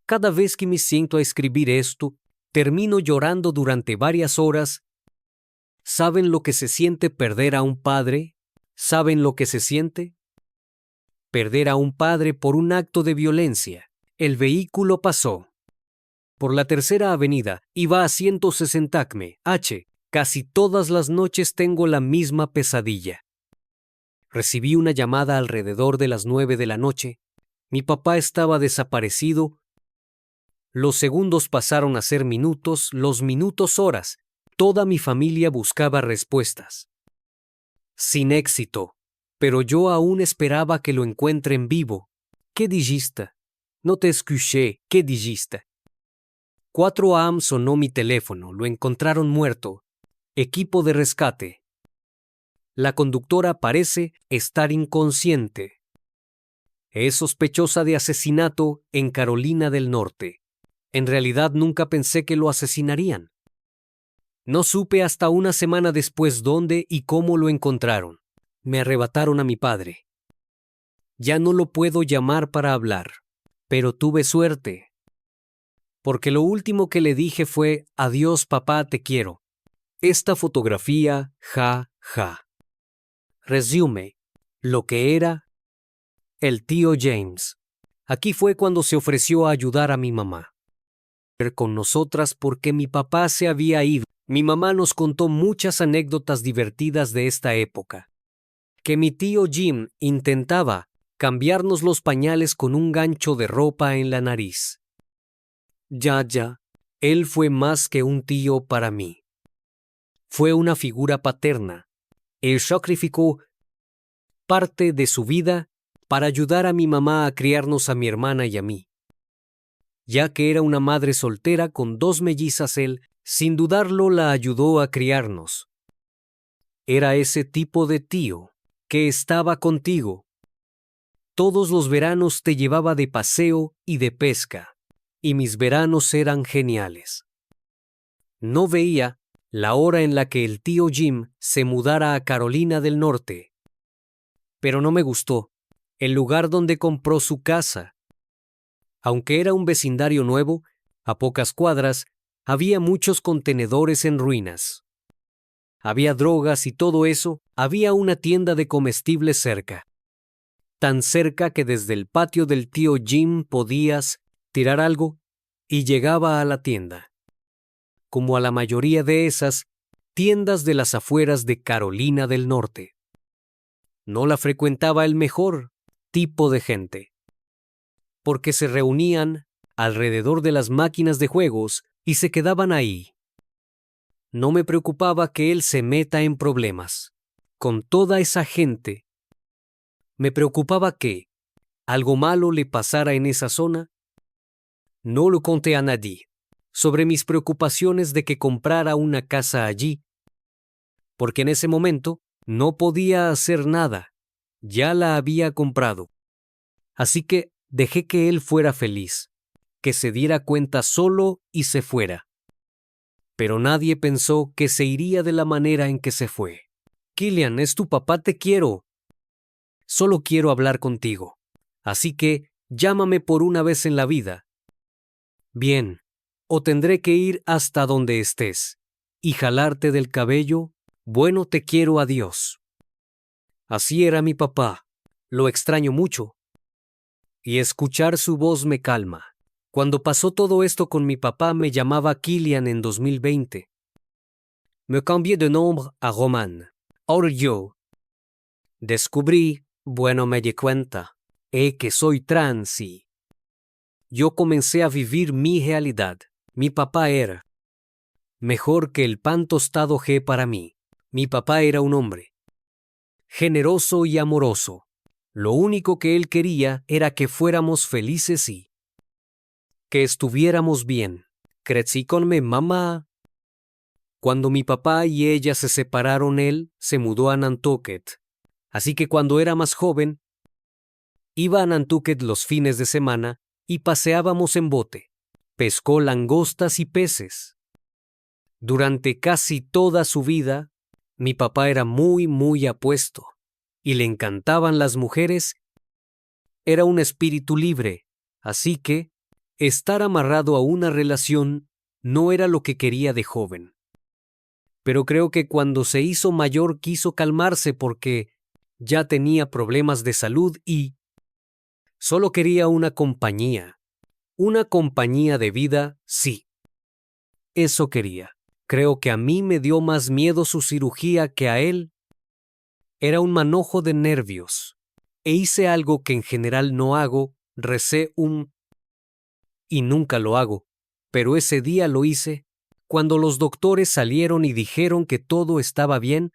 Cada vez que me siento a escribir esto, termino llorando durante varias horas. ¿Saben lo que se siente perder a un padre? ¿Saben lo que se siente? Perder a un padre por un acto de violencia. El vehículo pasó por la tercera avenida, iba a 160 km/h. Casi todas las noches tengo la misma pesadilla. Recibí una llamada alrededor de las 9 de la noche. Mi papá estaba desaparecido. Los segundos pasaron a ser minutos, los minutos horas. Toda mi familia buscaba respuestas. Sin éxito, pero yo aún esperaba que lo encuentren vivo. ¿Qué dijiste? No te escuché. ¿Qué dijiste? 4 AM sonó mi teléfono. Lo encontraron muerto. Equipo de rescate. La conductora parece estar inconsciente. Es sospechosa de asesinato en Carolina del Norte. En realidad nunca pensé que lo asesinarían. No supe hasta una semana después dónde y cómo lo encontraron. Me arrebataron a mi padre. Ya no lo puedo llamar para hablar, pero tuve suerte. Porque lo último que le dije fue, adiós papá, te quiero. Esta fotografía, ja, ja. Resume, lo que era el tío James. Aquí fue cuando se ofreció a ayudar a mi mamá. Con nosotras porque mi papá se había ido. Mi mamá nos contó muchas anécdotas divertidas de esta época. Que mi tío Jim intentaba cambiarnos los pañales con un gancho de ropa en la nariz. Ya, él fue más que un tío para mí. Fue una figura paterna. Él sacrificó parte de su vida para ayudar a mi mamá a criarnos a mi hermana y a mí. Ya que era una madre soltera con 2 mellizas, él, sin dudarlo, la ayudó a criarnos. Era ese tipo de tío que estaba contigo. Todos los veranos te llevaba de paseo y de pesca, y mis veranos eran geniales. No veía la hora en la que el tío Jim se mudara a Carolina del Norte. Pero no me gustó el lugar donde compró su casa. Aunque era un vecindario nuevo, a pocas cuadras, había muchos contenedores en ruinas. Había drogas y todo eso. Había una tienda de comestibles cerca. Tan cerca que desde el patio del tío Jim podías tirar algo y llegaba a la tienda. Como a la mayoría de esas tiendas de las afueras de Carolina del Norte. No la frecuentaba el mejor tipo de gente, porque se reunían alrededor de las máquinas de juegos y se quedaban ahí. No me preocupaba que él se meta en problemas con toda esa gente. Me preocupaba que algo malo le pasara en esa zona. No lo conté a nadie sobre mis preocupaciones de que comprara una casa allí, porque en ese momento no podía hacer nada. Ya la había comprado. Así que dejé que él fuera feliz, que se diera cuenta solo y se fuera. Pero nadie pensó que se iría de la manera en que se fue. Killian, es tu papá, te quiero. Solo quiero hablar contigo. Así que llámame por una vez en la vida. Bien, o tendré que ir hasta donde estés y jalarte del cabello. Bueno, te quiero, adiós. Así era mi papá. Lo extraño mucho. Y escuchar su voz me calma. Cuando pasó todo esto con mi papá me llamaba Killian en 2020. Me cambié de nombre a Roman. Ahora yo descubrí, me di cuenta, que soy trans y yo comencé a vivir mi realidad. Mi papá era mejor que el pan tostado G para mí. Mi papá era un hombre generoso y amoroso. Lo único que él quería era que fuéramos felices y que estuviéramos bien. Crecí con mi mamá. Cuando mi papá y ella se separaron, él se mudó a Nantucket. Así que cuando era más joven, iba a Nantucket los fines de semana y paseábamos en bote. Pescó langostas y peces. Durante casi toda su vida, mi papá era muy apuesto y le encantaban las mujeres. Era un espíritu libre, así que Estar amarrado a una relación no era lo que quería de joven. Pero creo que cuando se hizo mayor quiso calmarse porque ya tenía problemas de salud y solo quería una compañía. Una compañía de vida, sí. Eso quería. Creo que a mí me dio más miedo su cirugía que a él. Era un manojo de nervios. E hice algo que en general no hago, recé y nunca lo hago. Pero ese día lo hice. Cuando los doctores salieron y dijeron que todo estaba bien,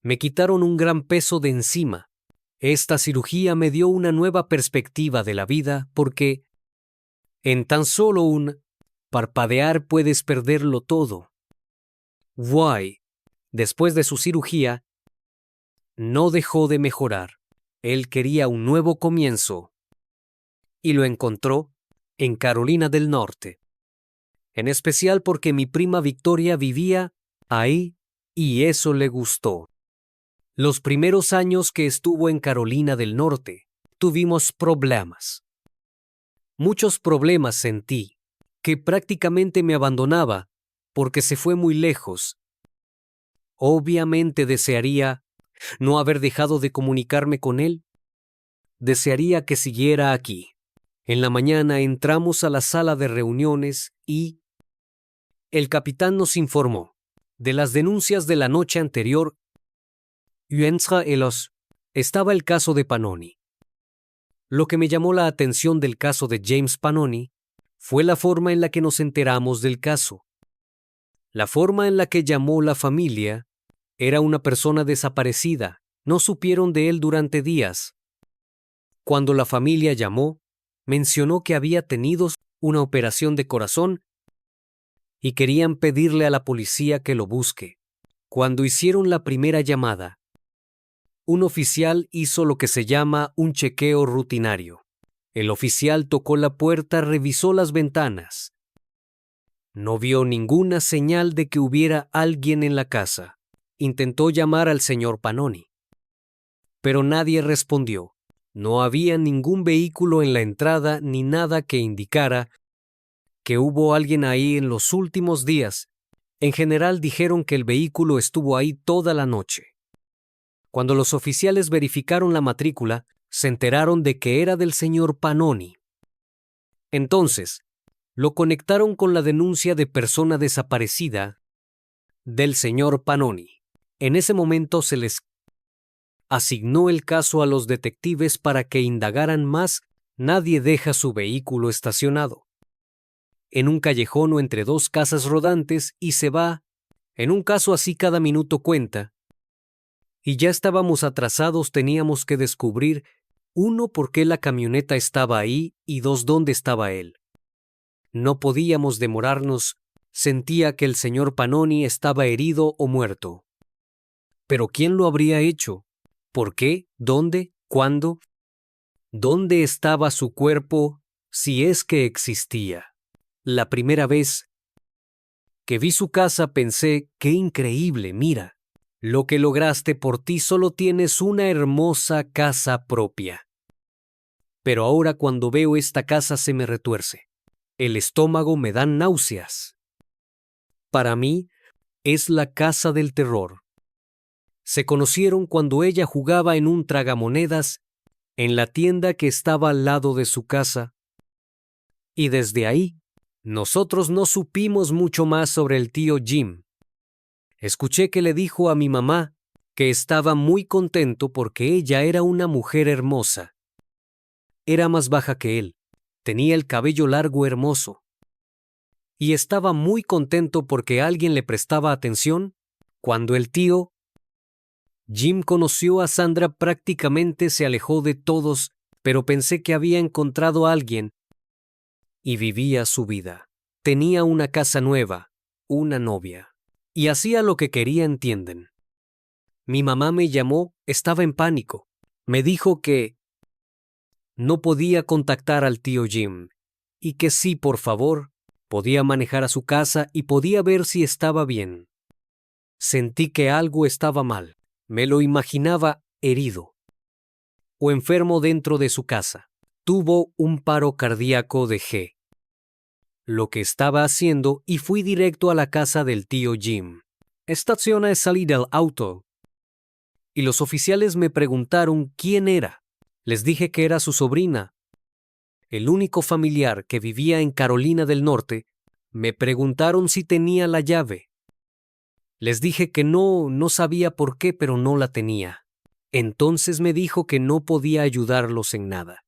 me quitaron un gran peso de encima. Esta cirugía me dio una nueva perspectiva de la vida porque en tan solo un parpadear puedes perderlo todo. Why, después de su cirugía, no dejó de mejorar. Él quería un nuevo comienzo y lo encontró en Carolina del Norte. En especial porque mi prima Victoria vivía ahí y eso le gustó. Los primeros años que estuvo en Carolina del Norte, tuvimos problemas. Muchos problemas sentí, que prácticamente me abandonaba porque se fue muy lejos. Obviamente desearía no haber dejado de comunicarme con él. Desearía que siguiera aquí. En la mañana entramos a la sala de reuniones y el capitán nos informó de las denuncias de la noche anterior. Estaba el caso de Pannoni. Lo que me llamó la atención del caso de James Pannoni fue la forma en la que nos enteramos del caso. La forma en la que llamó la familia era una persona desaparecida. No supieron de él durante días. Cuando la familia llamó, mencionó que había tenido una operación de corazón y querían pedirle a la policía que lo busque. Cuando hicieron la primera llamada, un oficial hizo lo que se llama un chequeo rutinario. El oficial tocó la puerta, revisó las ventanas. No vio ninguna señal de que hubiera alguien en la casa. Intentó llamar al señor Pannoni, pero nadie respondió. No había ningún vehículo en la entrada ni nada que indicara que hubo alguien ahí en los últimos días. En general dijeron que el vehículo estuvo ahí toda la noche. Cuando los oficiales verificaron la matrícula, se enteraron de que era del señor Pannoni. Entonces, lo conectaron con la denuncia de persona desaparecida del señor Pannoni. En ese momento se les asignó el caso a los detectives para que indagaran más. Nadie deja su vehículo estacionado en un callejón o entre dos casas rodantes y se va. En un caso así cada minuto cuenta. Y ya estábamos atrasados, teníamos que descubrir, uno, por qué la camioneta estaba ahí y dos, dónde estaba él. No podíamos demorarnos. Sentía que el señor Pannoni estaba herido o muerto. ¿Pero quién lo habría hecho? ¿Por qué? ¿Dónde? ¿Cuándo? ¿Dónde estaba su cuerpo, si es que existía? La primera vez que vi su casa pensé, qué increíble, mira, lo que lograste por ti, solo tienes una hermosa casa propia. Pero ahora cuando veo esta casa se me retuerce. El estómago me da náuseas. Para mí, es la casa del terror. Se conocieron cuando ella jugaba en un tragamonedas en la tienda que estaba al lado de su casa. Y desde ahí, nosotros no supimos mucho más sobre el tío Jim. Escuché que le dijo a mi mamá que estaba muy contento porque ella era una mujer hermosa. Era más baja que él, tenía el cabello largo hermoso. Y estaba muy contento porque alguien le prestaba atención. Cuando el tío Jim conoció a Sandra prácticamente se alejó de todos, pero pensé que había encontrado a alguien y vivía su vida. Tenía una casa nueva, una novia, y hacía lo que quería, ¿entienden? Mi mamá me llamó, estaba en pánico. Me dijo que no podía contactar al tío Jim y que sí, por favor, podía manejar a su casa y podía ver si estaba bien. Sentí que algo estaba mal. Me lo imaginaba herido o enfermo dentro de su casa. Tuvo un paro cardíaco, dejé lo que estaba haciendo y fui directo a la casa del tío Jim. Estacioné, salí del auto y los oficiales me preguntaron quién era. Les dije que era su sobrina, el único familiar que vivía en Carolina del Norte. Me preguntaron si tenía la llave. Les dije que no sabía por qué, pero no la tenía. Entonces me dijo que no podía ayudarlos en nada.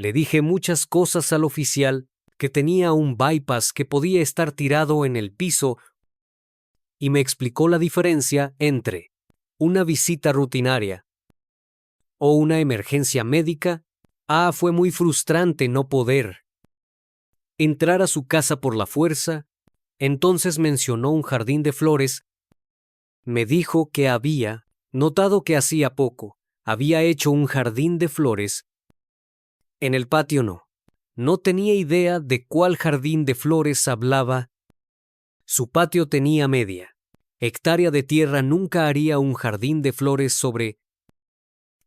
Le dije muchas cosas al oficial, que tenía un bypass, que podía estar tirado en el piso, y me explicó la diferencia entre una visita rutinaria o una emergencia médica. Fue muy frustrante no poder entrar a su casa por la fuerza. Entonces mencionó un jardín de flores. Me dijo que había notado que hacía poco había hecho un jardín de flores en el patio. No tenía idea de cuál jardín de flores hablaba. Su patio tenía media hectárea de tierra. Nunca haría un jardín de flores sobre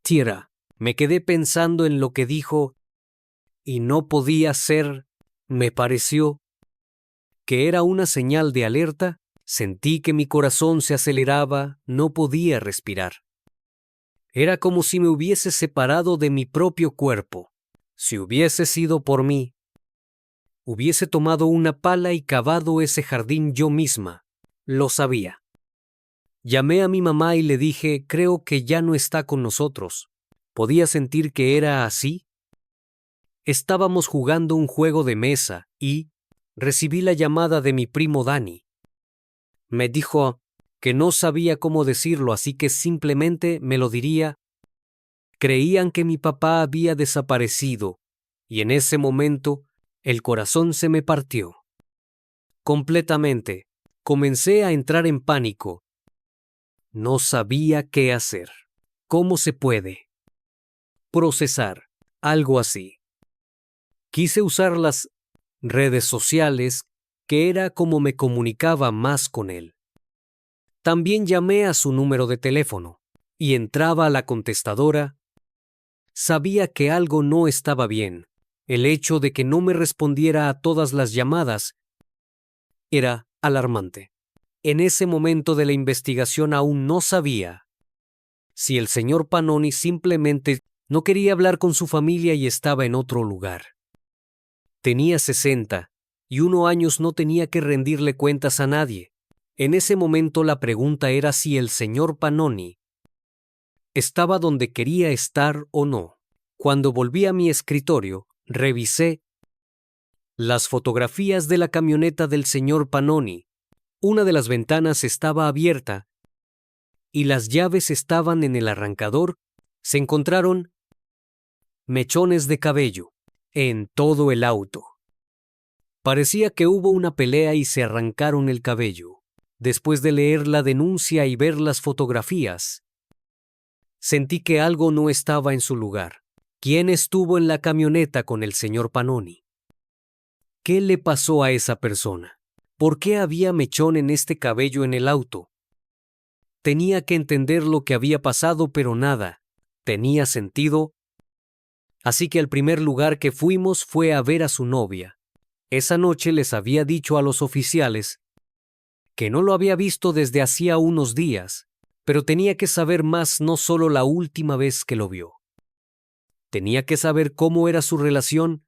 tierra. Me quedé pensando en lo que dijo y no podía ser. Me pareció que era una señal de alerta. Sentí que mi corazón se aceleraba. No podía respirar. Era como si me hubiese separado de mi propio cuerpo. Si hubiese sido por mí, hubiese tomado una pala y cavado ese jardín yo misma. Lo sabía. Llamé a mi mamá y le dije, creo que ya no está con nosotros. ¿Podía sentir que era así? Estábamos jugando un juego de mesa y recibí la llamada de mi primo Danny. Me dijo que no sabía cómo decirlo, así que simplemente me lo diría. Creían que mi papá había desaparecido, y en ese momento el corazón se me partió. Completamente. Comencé a entrar en pánico. No sabía qué hacer. ¿Cómo se puede procesar algo así? Quise usar las redes sociales, que era como me comunicaba más con él. También llamé a su número de teléfono y entraba a la contestadora. Sabía que algo no estaba bien. El hecho de que no me respondiera a todas las llamadas era alarmante. En ese momento de la investigación aún no sabía si el señor Pannoni simplemente no quería hablar con su familia y estaba en otro lugar. Tenía 61 años, no tenía que rendirle cuentas a nadie. En ese momento la pregunta era si el señor Pannoni estaba donde quería estar o no. Cuando volví a mi escritorio, revisé las fotografías de la camioneta del señor Pannoni. Una de las ventanas estaba abierta y las llaves estaban en el arrancador. Se encontraron mechones de cabello en todo el auto. Parecía que hubo una pelea y se arrancaron el cabello. Después de leer la denuncia y ver las fotografías, sentí que algo no estaba en su lugar. ¿Quién estuvo en la camioneta con el señor Pannoni? ¿Qué le pasó a esa persona? ¿Por qué había mechón en este cabello en el auto? Tenía que entender lo que había pasado, pero nada tenía sentido. Así que el primer lugar que fuimos fue a ver a su novia. Esa noche les había dicho a los oficiales que no lo había visto desde hacía unos días, pero tenía que saber más, no solo la última vez que lo vio. Tenía que saber cómo era su relación.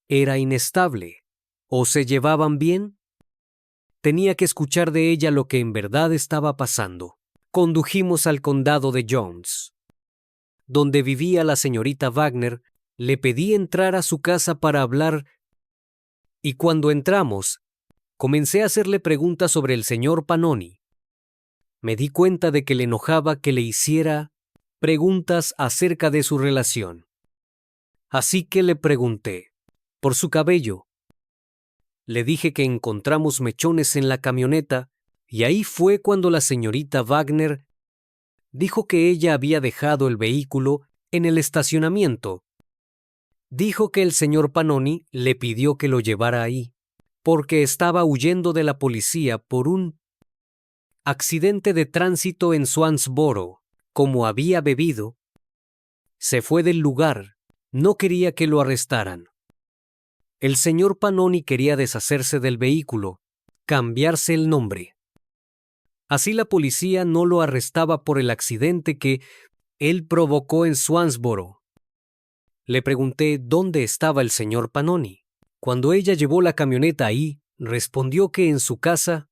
¿Era inestable? ¿O se llevaban bien? Tenía que escuchar de ella lo que en verdad estaba pasando. Condujimos al condado de Jones, donde vivía la señorita Wagner. Le pedí entrar a su casa para hablar, y cuando entramos, comencé a hacerle preguntas sobre el señor Pannoni. Me di cuenta de que le enojaba que le hiciera preguntas acerca de su relación. Así que le pregunté por su cabello. Le dije que encontramos mechones en la camioneta, y ahí fue cuando la señorita Wagner dijo que ella había dejado el vehículo en el estacionamiento. Dijo que el señor Pannoni le pidió que lo llevara ahí, porque estaba huyendo de la policía por un accidente de tránsito en Swansboro. Como había bebido, se fue del lugar No quería que lo arrestaran. El señor Panoni quería deshacerse del vehículo, cambiarse el nombre. Así la policía no lo arrestaba por el accidente que él provocó en Swansboro. Le pregunté dónde estaba el señor Panoni. Cuando ella llevó la camioneta ahí, respondió que en su casa,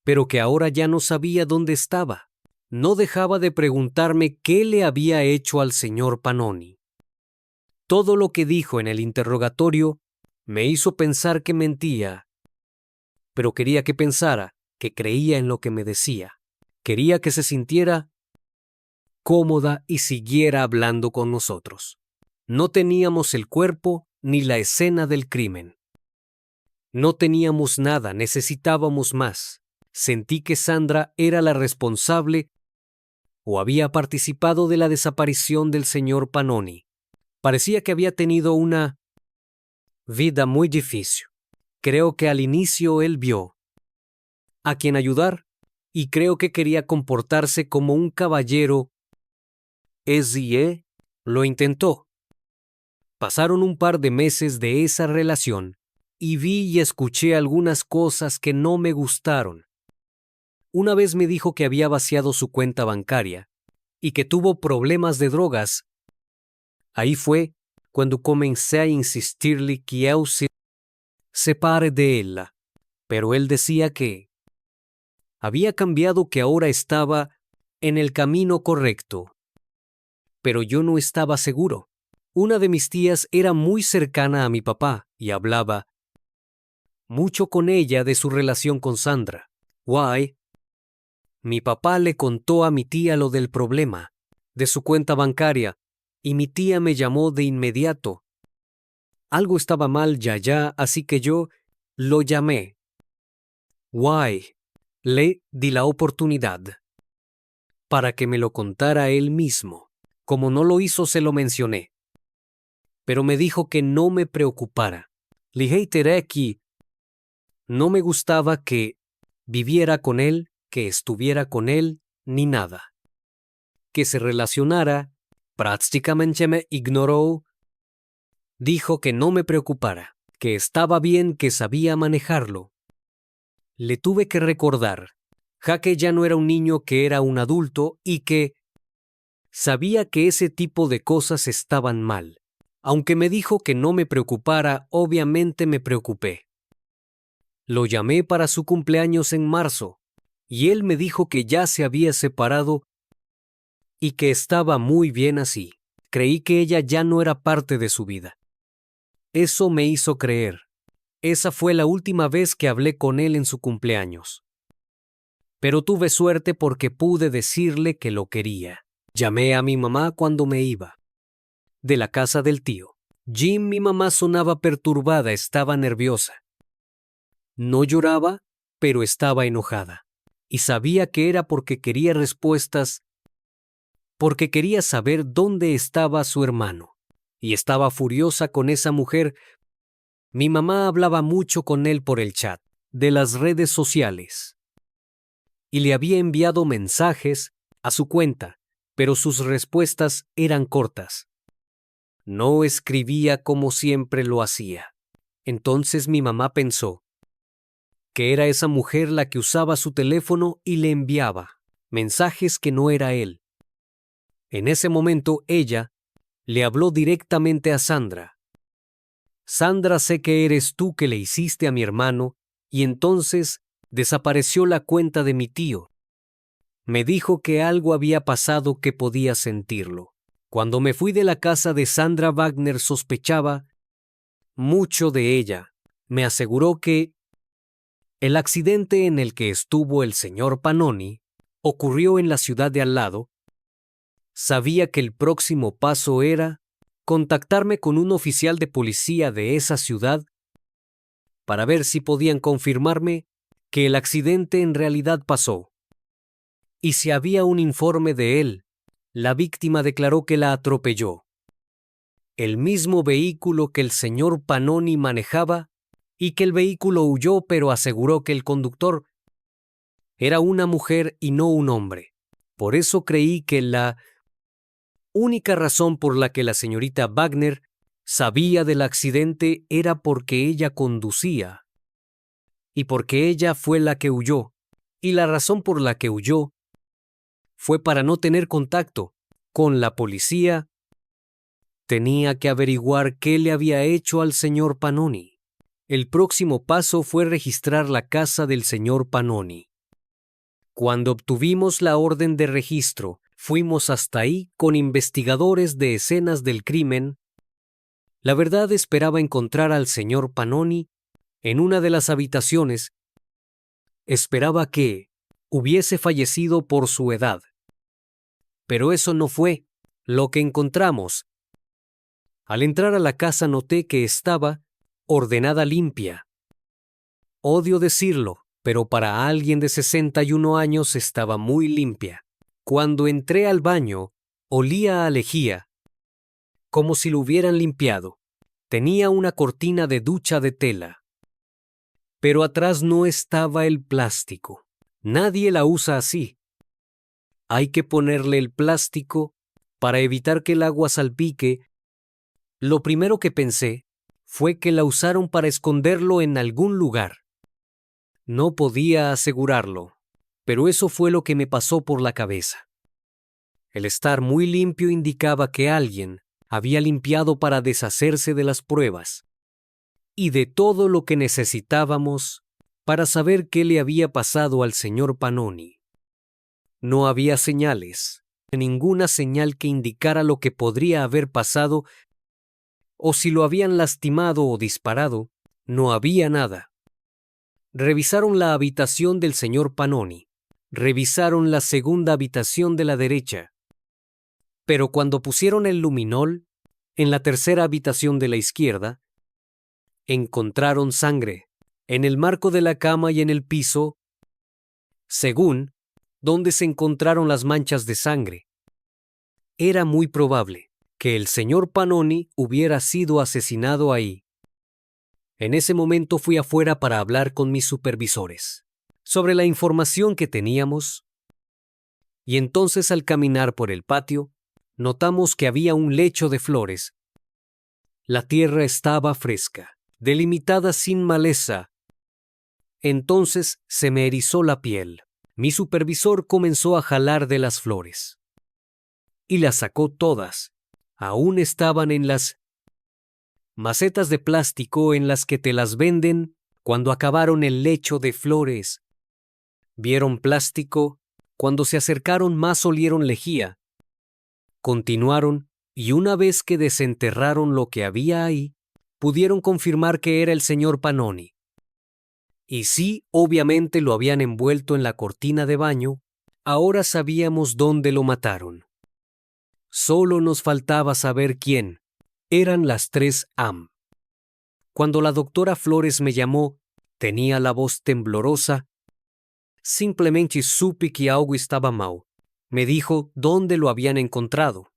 pero que ahora ya no sabía dónde estaba. No dejaba de preguntarme qué le había hecho al señor Panoni. Todo lo que dijo en el interrogatorio me hizo pensar que mentía, pero quería que pensara que creía en lo que me decía. Quería que se sintiera cómoda y siguiera hablando con nosotros. No teníamos el cuerpo ni la escena del crimen. No teníamos nada, necesitábamos más. Sentí que Sandra era la responsable o había participado de la desaparición del señor Panoni. Parecía que había tenido una vida muy difícil. Creo que al inicio él vio a quien ayudar y creo que quería comportarse como un caballero. Lo intentó. Pasaron un par de meses de esa relación y vi y escuché algunas cosas que no me gustaron. Una vez me dijo que había vaciado su cuenta bancaria y que tuvo problemas de drogas. Ahí fue cuando comencé a insistirle que él se separe de ella, pero él decía que había cambiado, que ahora estaba en el camino correcto. Pero yo no estaba seguro. Una de mis tías era muy cercana a mi papá y hablaba mucho con ella de su relación con Sandra. Mi papá le contó a mi tía lo del problema, de su cuenta bancaria, y mi tía me llamó de inmediato. Algo estaba mal ya, así que yo lo llamé. Le di la oportunidad para que me lo contara él mismo. Como no lo hizo, se lo mencioné. Pero me dijo que no me preocupara. Le dije que no me gustaba que viviera con él, que estuviera con él, ni nada. Que se relacionara, prácticamente me ignoró. Dijo que no me preocupara, que estaba bien, que sabía manejarlo. Le tuve que recordar, ya que ya no era un niño, que era un adulto y que sabía que ese tipo de cosas estaban mal. Aunque me dijo que no me preocupara, obviamente me preocupé. Lo llamé para su cumpleaños en marzo, y él me dijo que ya se había separado y que estaba muy bien así. Creí que ella ya no era parte de su vida. Eso me hizo creer. Esa fue la última vez que hablé con él en su cumpleaños. Pero tuve suerte porque pude decirle que lo quería. Llamé a mi mamá cuando me iba de la casa del tío Jim. Mi mamá sonaba perturbada, estaba nerviosa. No lloraba, pero estaba enojada. Y sabía que era porque quería respuestas, porque quería saber dónde estaba su hermano. Y estaba furiosa con esa mujer. Mi mamá hablaba mucho con él por el chat de las redes sociales. Y le había enviado mensajes a su cuenta, pero sus respuestas eran cortas. No escribía como siempre lo hacía. Entonces mi mamá pensó que era esa mujer la que usaba su teléfono y le enviaba mensajes que no era él. En ese momento ella le habló directamente a Sandra. Sandra, sé que eres tú que le hiciste a mi hermano, y entonces desapareció la cuenta de mi tío. Me dijo que algo había pasado, que podía sentirlo. Cuando me fui de la casa de Sandra, Wagner sospechaba mucho de ella. Me aseguró que el accidente en el que estuvo el señor Panoni ocurrió en la ciudad de al lado. Sabía que el próximo paso era contactarme con un oficial de policía de esa ciudad para ver si podían confirmarme que el accidente en realidad pasó. Y si había un informe de él, la víctima declaró que la atropelló. El mismo vehículo que el señor Panoni manejaba, y que el vehículo huyó, pero aseguró que el conductor era una mujer y no un hombre. Por eso creí que la única razón por la que la señorita Wagner sabía del accidente era porque ella conducía y porque ella fue la que huyó, y la razón por la que huyó fue para no tener contacto con la policía. Tenía que averiguar qué le había hecho al señor Pannoni. El próximo paso fue registrar la casa del señor Pannoni. Cuando obtuvimos la orden de registro, fuimos hasta ahí con investigadores de escenas del crimen. La verdad, esperaba encontrar al señor Pannoni en una de las habitaciones. Esperaba que hubiese fallecido por su edad. Pero eso no fue lo que encontramos. Al entrar a la casa noté que estaba ordenada limpia. Odio decirlo, pero para alguien de 61 años estaba muy limpia. Cuando entré al baño, olía a lejía, como si lo hubieran limpiado. Tenía una cortina de ducha de tela. Pero atrás no estaba el plástico. Nadie la usa así. Hay que ponerle el plástico para evitar que el agua salpique. Lo primero que pensé fue que la usaron para esconderlo en algún lugar. No podía asegurarlo, pero eso fue lo que me pasó por la cabeza. El estar muy limpio indicaba que alguien había limpiado para deshacerse de las pruebas y de todo lo que necesitábamos para saber qué le había pasado al señor Pannoni. No había señales, ninguna señal que indicara lo que podría haber pasado o si lo habían lastimado o disparado. No había nada. Revisaron la habitación del señor Pannoni. Revisaron la segunda habitación de la derecha. Pero cuando pusieron el luminol en la tercera habitación de la izquierda, encontraron sangre en el marco de la cama y en el piso, según donde se encontraron las manchas de sangre. Era muy probable que el señor Pannoni hubiera sido asesinado ahí. En ese momento fui afuera para hablar con mis supervisores sobre la información que teníamos, y entonces al caminar por el patio, notamos que había un lecho de flores. La tierra estaba fresca, delimitada sin maleza. Entonces se me erizó la piel. Mi supervisor comenzó a jalar de las flores. Y las sacó todas. Aún estaban en las macetas de plástico en las que te las venden. Cuando acabaron el lecho de flores, vieron plástico. Cuando se acercaron más olieron lejía. Continuaron, y una vez que desenterraron lo que había ahí, pudieron confirmar que era el señor Pannoni. Y sí, obviamente lo habían envuelto en la cortina de baño. Ahora sabíamos dónde lo mataron. Solo nos faltaba saber quién. Eran las 3 AM. Cuando la doctora Flores me llamó, tenía la voz temblorosa. Simplemente supe que algo estaba mal. Me dijo dónde lo habían encontrado.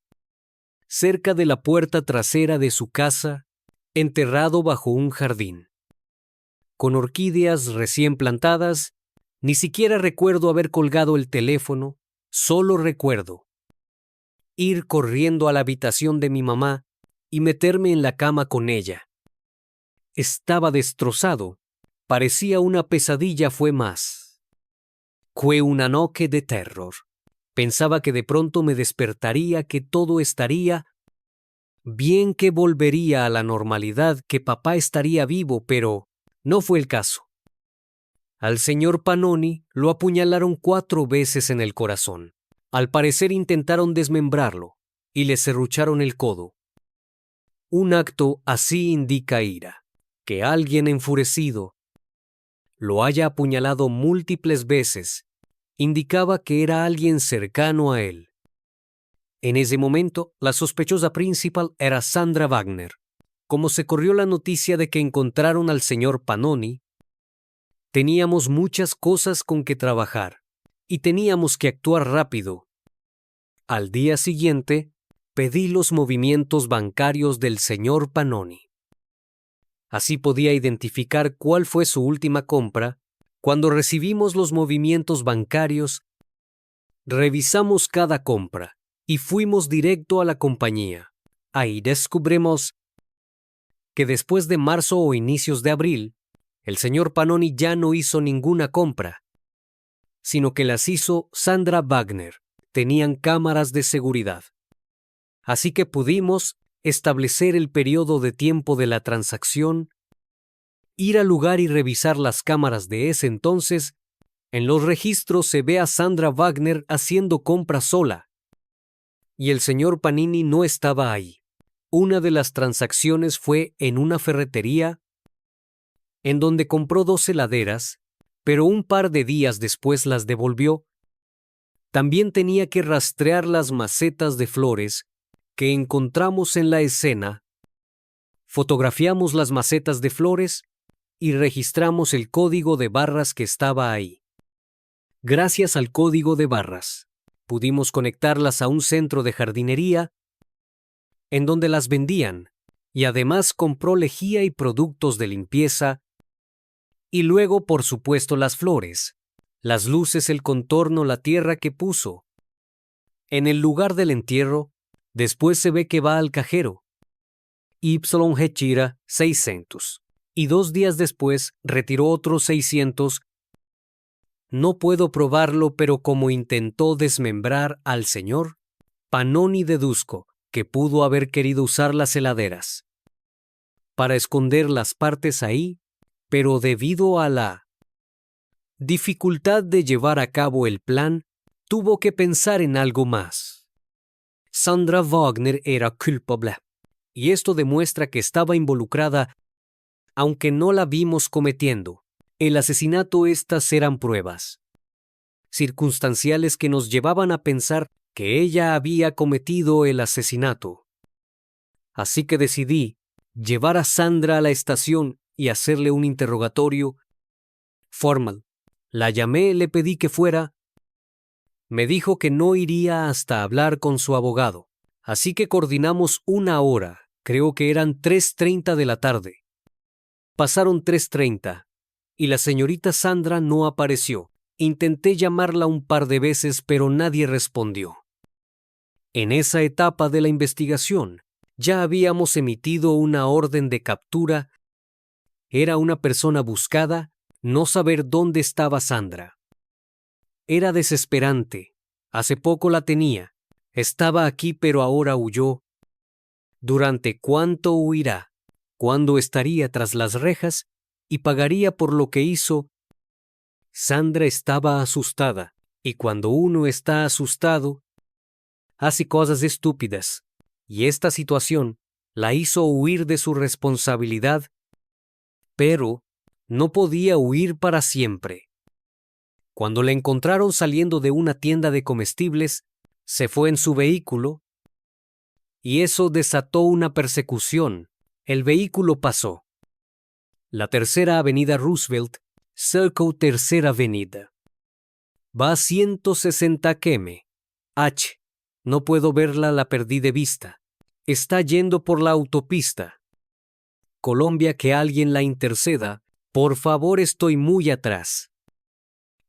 Cerca de la puerta trasera de su casa, enterrado bajo un jardín. Con orquídeas recién plantadas. Ni siquiera recuerdo haber colgado el teléfono, solo recuerdo ir corriendo a la habitación de mi mamá y meterme en la cama con ella. Estaba destrozado. Parecía una pesadilla, fue más. Fue una noche de terror. Pensaba que de pronto me despertaría, que todo estaría bien, que volvería a la normalidad, que papá estaría vivo, pero no fue el caso. Al señor Pannoni lo apuñalaron 4 veces en el corazón. Al parecer intentaron desmembrarlo y le serrucharon el codo. Un acto así indica ira. Que alguien enfurecido lo haya apuñalado múltiples veces indicaba que era alguien cercano a él. En ese momento, la sospechosa principal era Sandra Wagner. Como se corrió la noticia de que encontraron al señor Pannoni, teníamos muchas cosas con que trabajar y teníamos que actuar rápido. Al día siguiente, pedí los movimientos bancarios del señor Pannoni. Así podía identificar cuál fue su última compra. Cuando recibimos los movimientos bancarios, revisamos cada compra y fuimos directo a la compañía. Ahí descubrimos que después de marzo o inicios de abril, el señor Pannoni ya no hizo ninguna compra, sino que las hizo Sandra Wagner. Tenían cámaras de seguridad. Así que pudimos establecer el periodo de tiempo de la transacción, ir al lugar y revisar las cámaras de ese entonces. En los registros se ve a Sandra Wagner haciendo compras sola, y el señor Pannoni no estaba ahí. Una de las transacciones fue en una ferretería, en donde compró 2 heladeras, pero un par de días después las devolvió. También tenía que rastrear las macetas de flores que encontramos en la escena. Fotografiamos las macetas de flores y registramos el código de barras que estaba ahí. Gracias al código de barras, pudimos conectarlas a un centro de jardinería en donde las vendían, y además compró lejía y productos de limpieza, y luego, por supuesto, las flores, las luces, el contorno, la tierra que puso. En el lugar del entierro, después se ve que va al cajero. Y retira 600. Y 2 días después retiró otros 600. No puedo probarlo, pero como intentó desmembrar al señor Pannoni, deduzco que pudo haber querido usar las heladeras para esconder las partes ahí, pero debido a la dificultad de llevar a cabo el plan, tuvo que pensar en algo más. Sandra Wagner era culpable, y esto demuestra que estaba involucrada, aunque no la vimos cometiendo el asesinato. Estas eran pruebas circunstanciales que nos llevaban a pensar que ella había cometido el asesinato. Así que decidí llevar a Sandra a la estación y hacerle un interrogatorio formal. La llamé, le pedí que fuera. Me dijo que no iría hasta hablar con su abogado. Así que coordinamos 1 hora, creo que eran 3:30 de la tarde. Pasaron 3:30 y la señorita Sandra no apareció. Intenté llamarla un par de veces, pero nadie respondió. En esa etapa de la investigación, ya habíamos emitido una orden de captura. Era una persona buscada, no saber dónde estaba Sandra. Era desesperante. Hace poco la tenía. Estaba aquí, pero ahora huyó. ¿Durante cuánto huirá? ¿Cuándo estaría tras las rejas y pagaría por lo que hizo? Sandra estaba asustada, y cuando uno está asustado, hace cosas estúpidas, y esta situación la hizo huir de su responsabilidad, pero no podía huir para siempre. Cuando la encontraron saliendo de una tienda de comestibles, se fue en su vehículo, y eso desató una persecución. El vehículo pasó la Tercera Avenida Roosevelt, Circle Tercera Avenida. Va a 160 km. H. No puedo verla, la perdí de vista. Está yendo por la autopista. Colombia, que alguien la interceda. Por favor, estoy muy atrás.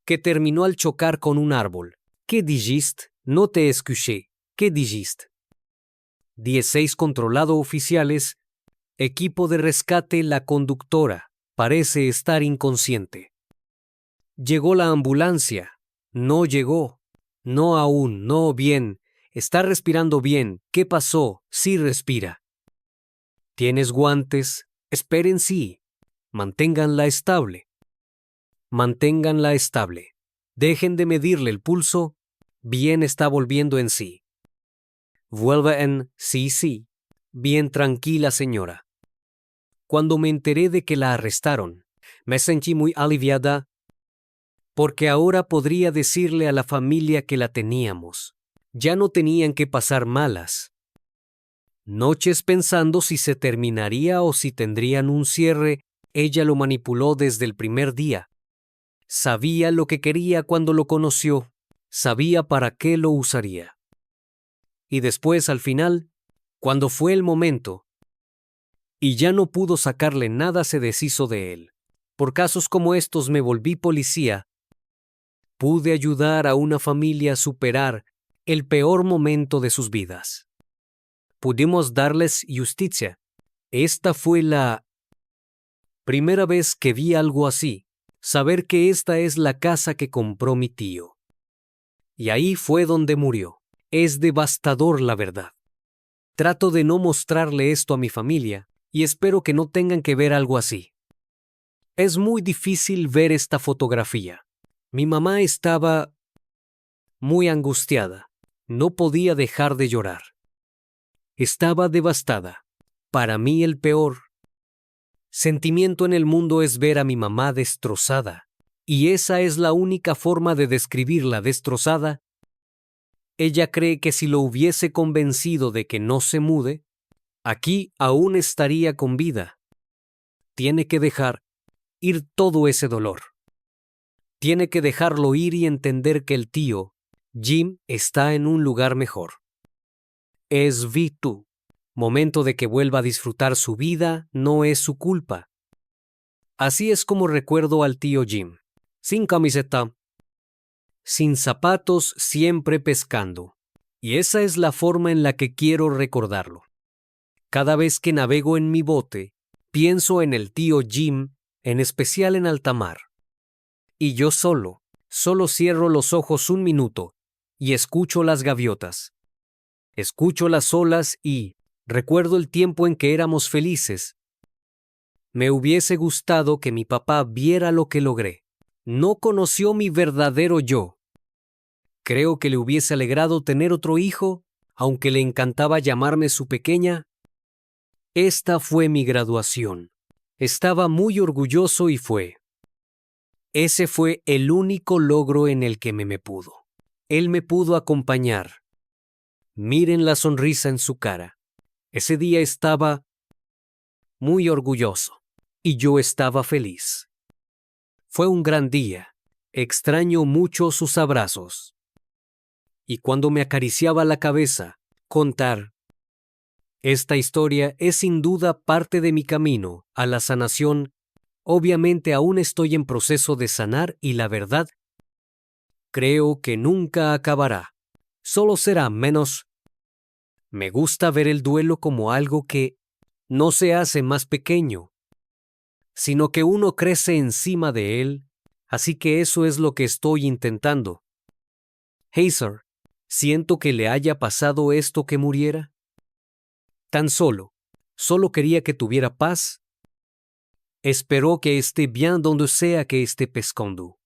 Que terminó al chocar con un árbol. ¿Qué dijiste? No te escuché. ¿Qué dijiste? 16 controlado oficiales. Equipo de rescate. La conductora parece estar inconsciente. Llegó la ambulancia. No llegó. No aún, no bien. Está respirando bien. ¿Qué pasó? Sí respira. ¿Tienes guantes? Esperen, sí. Manténganla estable. Manténganla estable. Dejen de medirle el pulso. Bien, está volviendo en sí. Vuelva en sí. Bien, tranquila, señora. Cuando me enteré de que la arrestaron, me sentí muy aliviada, porque ahora podría decirle a la familia que la teníamos. Ya no tenían que pasar malas noches pensando si se terminaría o si tendrían un cierre. Ella lo manipuló desde el primer día. Sabía lo que quería cuando lo conoció. Sabía para qué lo usaría. Y después, al final, cuando fue el momento, y ya no pudo sacarle nada, se deshizo de él. Por casos como estos me volví policía. Pude ayudar a una familia a superar el peor momento de sus vidas. Pudimos darles justicia. Esta fue la primera vez que vi algo así, saber que esta es la casa que compró mi tío. Y ahí fue donde murió. Es devastador, la verdad. Trato de no mostrarle esto a mi familia y espero que no tengan que ver algo así. Es muy difícil ver esta fotografía. Mi mamá estaba muy angustiada. No podía dejar de llorar. Estaba devastada. Para mí el peor sentimiento en el mundo es ver a mi mamá destrozada. Y esa es la única forma de describirla destrozada. Ella cree que si lo hubiese convencido de que no se mude, aquí aún estaría con vida. Tiene que dejar ir todo ese dolor. Tiene que dejarlo ir y entender que el tío, Jim, está en un lugar mejor. Es Vitu. Momento de que vuelva a disfrutar su vida, no es su culpa. Así es como recuerdo al tío Jim. Sin camiseta, sin zapatos, siempre pescando. Y esa es la forma en la que quiero recordarlo. Cada vez que navego en mi bote, pienso en el tío Jim, en especial en alta mar. Y yo solo cierro los ojos un minuto y escucho las gaviotas. Escucho las olas y recuerdo el tiempo en que éramos felices. Me hubiese gustado que mi papá viera lo que logré. No conoció mi verdadero yo. Creo que le hubiese alegrado tener otro hijo, aunque le encantaba llamarme su pequeña. Esta fue mi graduación. Estaba muy orgulloso y ese fue el único logro en el que me pudo. Él me pudo acompañar. Miren la sonrisa en su cara. Ese día estaba muy orgulloso y yo estaba feliz. Fue un gran día. Extraño mucho sus abrazos. Y cuando me acariciaba la cabeza, contar esta historia es sin duda parte de mi camino a la sanación. Obviamente aún estoy en proceso de sanar y la verdad, creo que nunca acabará. Solo será menos. Me gusta ver el duelo como algo que no se hace más pequeño, sino que uno crece encima de él, así que eso es lo que estoy intentando. Hazer, siento que le haya pasado esto que muriera. Tan solo quería que tuviera paz. Espero que esté bien donde sea que esté pescando.